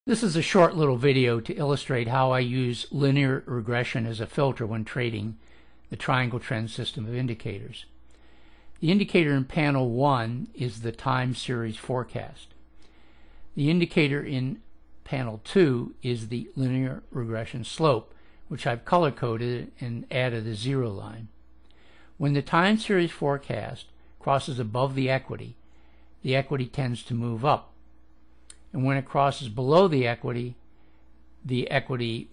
This is a short little video to illustrate how I use linear regression as a filter when trading the triangle trend system of indicators. The indicator in panel 1 is the time series forecast. The indicator in panel 2 is the linear regression slope, which I've color-coded and added a zero line. When the time series forecast crosses above the equity tends to move up. And when it crosses below the equity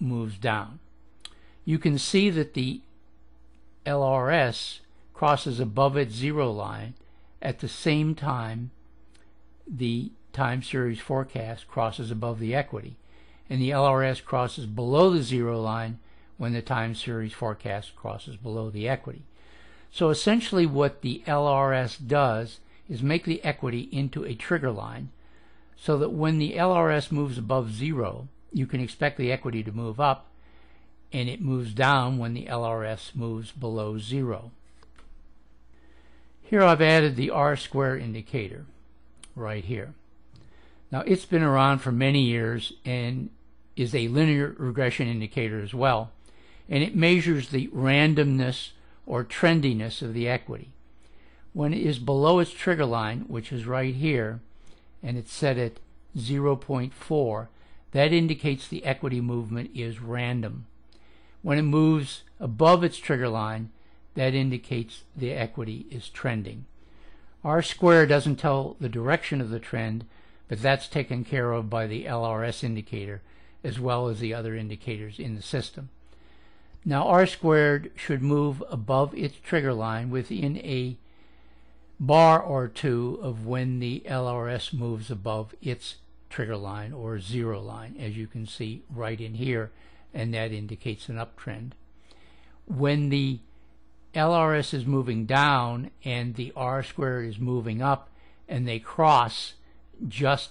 moves down. You can see that the LRS crosses above its zero line at the same time the time series forecast crosses above the equity, and the LRS crosses below the zero line when the time series forecast crosses below the equity. So essentially what the LRS does is make the equity into a trigger line, so that when the LRS moves above zero, you can expect the equity to move up, and it moves down when the LRS moves below zero. Here I've added the R-square indicator right here. Now it's been around for many years and is a linear regression indicator as well, and it measures the randomness or trendiness of the equity. When it is below its trigger line, which is right here, and it's set at 0.4, that indicates the equity movement is random. When it moves above its trigger line, that indicates the equity is trending. R-square doesn't tell the direction of the trend, but that's taken care of by the LRS indicator as well as the other indicators in the system. Now R-squared should move above its trigger line within a bar or two of when the LRS moves above its trigger line or zero line, as you can see right in here, and that indicates an uptrend. When the LRS is moving down and the R-squared is moving up and they cross just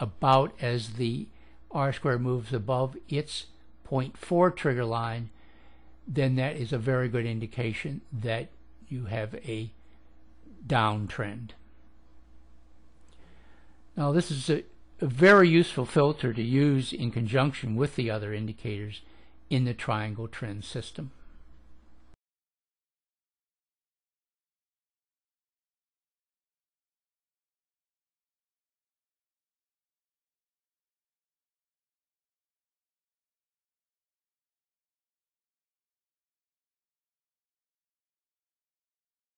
about as the R-squared moves above its 0.4 trigger line, then that is a very good indication that you have a downtrend. Now this is a very useful filter to use in conjunction with the other indicators in the triangle trend system.